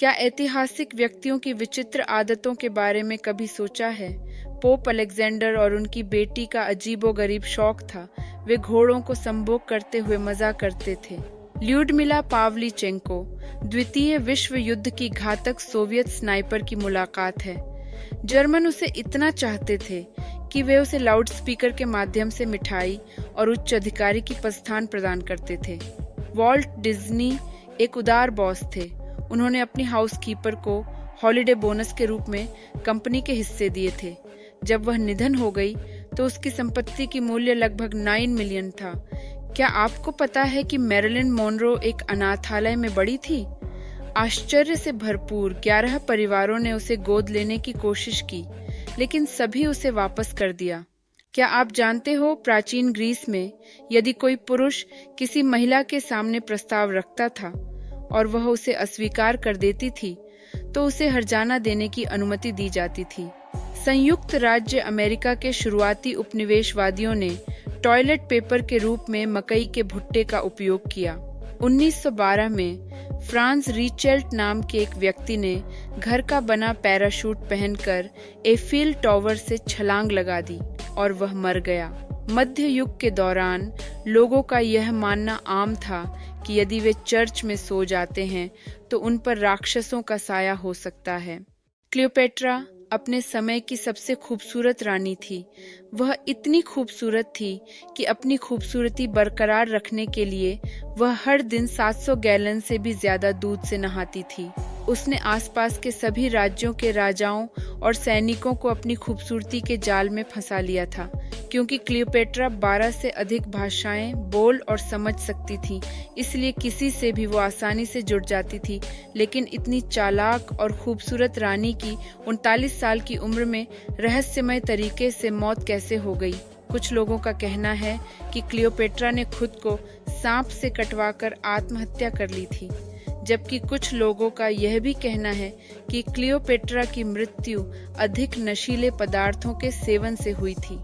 क्या ऐतिहासिक व्यक्तियों की विचित्र आदतों के बारे में कभी सोचा है? पोप अलेक्जेंडर और उनकी बेटी का अजीबोगरीब शौक था। वे घोड़ों को संभोग करते हुए मजा करते थे। ल्यूडमिला पावलीचेंको, द्वितीय विश्व युद्ध की घातक सोवियत स्नाइपर की मुलाकात है। जर्मन उसे इतना चाहते थे कि वे उसे लाउडस्पीकर के माध्यम से मिठाई और उच्च अधिकारी की प्रस्थान प्रदान करते थे। वॉल्ट डिज्नी एक उदार बॉस थे। उन्होंने अपनी हाउसकीपर को हॉलिडे बोनस के रूप में कंपनी के हिस्से दिए थे। जब वह निधन हो गई तो उसकी संपत्ति की मूल्य लगभग 9 मिलियन था। क्या आपको पता है कि मैरिलिन मोनरो एक अनाथालय में बड़ी थी? आश्चर्य से भरपूर 11 परिवारों ने उसे गोद लेने की कोशिश की, लेकिन सभी उसे वापस कर दिया। क्या आप जानते हो, प्राचीन ग्रीस में यदि कोई पुरुष किसी महिला के सामने प्रस्ताव रखता था और वह उसे अस्वीकार कर देती थी तो उसे हर्जाना देने की अनुमति दी जाती थी। संयुक्त राज्य अमेरिका के शुरुआती उपनिवेशवादियों ने टॉयलेट पेपर के रूप में मकई के भुट्टे का उपयोग किया। 1912 में फ्रांस रीचेल्ट नाम के एक व्यक्ति ने घर का बना पैराशूट पहनकर एफिल टावर से छलांग लगा दी और वह मर गया। मध्य युग के दौरान लोगों का यह मानना आम था कि यदि वे चर्च में सो जाते हैं तो उन पर राक्षसों का साया हो सकता है। क्लियोपेट्रा अपने समय की सबसे खूबसूरत रानी थी। वह इतनी खूबसूरत थी कि अपनी खूबसूरती बरकरार रखने के लिए वह हर दिन 700 गैलन से भी ज्यादा दूध से नहाती थी। उसने आसपास के सभी राज्यों के राजाओं और सैनिकों को अपनी खूबसूरती के जाल में फंसा लिया था। क्योंकि क्लियोपेट्रा 12 से अधिक भाषाएं बोल और समझ सकती थी, इसलिए किसी से भी वो आसानी से जुड़ जाती थी। लेकिन इतनी चालाक और खूबसूरत रानी की 39 साल की उम्र में रहस्यमय तरीके से मौत कैसे हो गई? कुछ लोगों का कहना है कि क्लियोपेट्रा ने खुद को सांप से कटवाकर आत्महत्या कर ली थी, जबकि कुछ लोगों का यह भी कहना है कि क्लियोपेट्रा की मृत्यु अधिक नशीले पदार्थों के सेवन से हुई थी।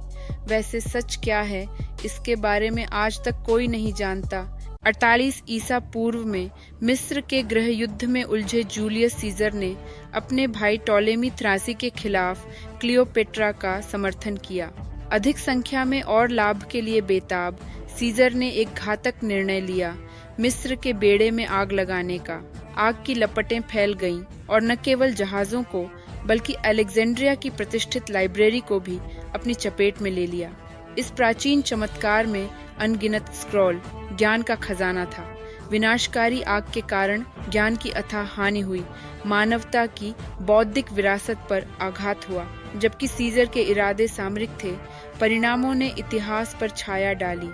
वैसे सच क्या है, इसके बारे में आज तक कोई नहीं जानता। 48 ईसा पूर्व में मिस्र के गृह युद्ध में उलझे जूलियस सीजर ने अपने भाई टॉलेमी थ्रासी के खिलाफ क्लियोपेट्रा का समर्थन किया। अधिक संख्या में और लाभ के लिए बेताब, सीजर ने एक घातक निर्णय लिया, मिस्र के बेड़े में आग लगाने का। आग की लपटें फैल गईं और न केवल जहाजों को बल्कि अलेक्जेंड्रिया की प्रतिष्ठित लाइब्रेरी को भी अपनी चपेट में ले लिया। इस प्राचीन चमत्कार में अनगिनत स्क्रॉल, ज्ञान का खजाना था। विनाशकारी आग के कारण ज्ञान की अथाह हानि हुई, मानवता की बौद्धिक विरासत पर आघात हुआ। जबकि सीजर के इरादे सामरिक थे, परिणामों ने इतिहास पर छाया डाली।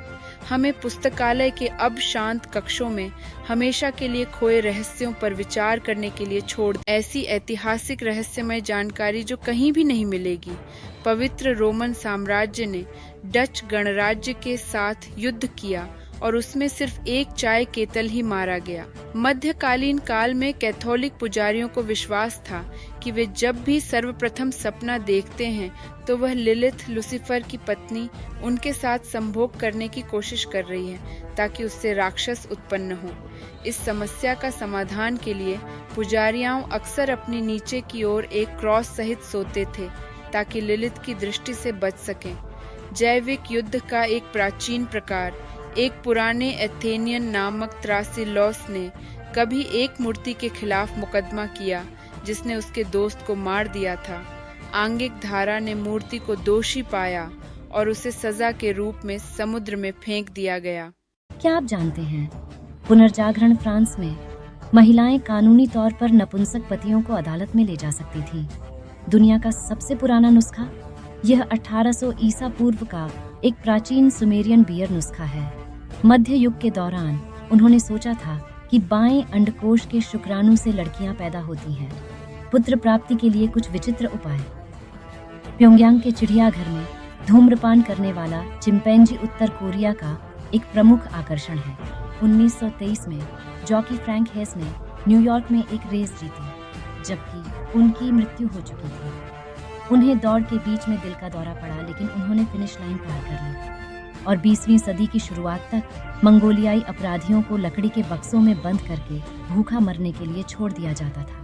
हमें पुस्तकालय के अब शांत कक्षों में हमेशा के लिए खोए रहस्यों पर विचार करने के लिए छोड़ ऐसी ऐतिहासिक रहस्यमय जानकारी जो कहीं भी नहीं मिलेगी। पवित्र रोमन साम्राज्य ने डच गणराज्य के साथ युद्ध किया और उसमें सिर्फ एक चाय केतल ही मारा गया। मध्यकालीन काल में कैथोलिक पुजारियों को विश्वास था कि वे जब भी सर्वप्रथम सपना देखते हैं तो वह लिलिथ, लूसीफर की पत्नी, उनके साथ संभोग करने की कोशिश कर रही है ताकि उससे राक्षस उत्पन्न हो। इस समस्या का समाधान के लिए पुजारियां अक्सर अपनी नीचे की ओर एक क्रॉस सहित सोते थे ताकि लिलिथ की दृष्टि से बच सकें। जैविक युद्ध का एक प्राचीन प्रकार, एक पुराने एथेनियन नामक त्रासिलॉस ने कभी एक मूर्ति के खिलाफ मुकदमा किया जिसने उसके दोस्त को मार दिया था। आंगिक धारा ने मूर्ति को दोषी पाया और उसे सजा के रूप में समुद्र में फेंक दिया गया। क्या आप जानते हैं, पुनर्जागरण फ्रांस में महिलाएं कानूनी तौर पर नपुंसक पतियों को अदालत में ले जा सकती थीं। दुनिया का सबसे पुराना नुस्खा, यह 1800 ईसा पूर्व का एक प्राचीन सुमेरियन बियर नुस्खा है। मध्य युग के दौरान उन्होंने सोचा था कि बाएं अंडकोश के शुक्राणु से लड़कियां पैदा होती हैं। पुत्र प्राप्ति के लिए कुछ विचित्र उपाय। प्योंगयांग के चिड़ियाघर में धूम्रपान करने वाला चिंपैंजी उत्तर कोरिया का एक प्रमुख आकर्षण है। 1923 में जॉकी फ्रैंक हेस ने न्यूयॉर्क में एक रेस जीती, जबकि उनकी मृत्यु हो चुकी थी। उन्हें दौड़ के बीच में दिल का दौरा पड़ा, लेकिन उन्होंने फिनिश लाइन पार कर ली और 20वीं सदी की शुरुआत तक मंगोलियाई अपराधियों को लकड़ी के बक्सों में बंद करके भूखा मरने के लिए छोड़ दिया जाता था।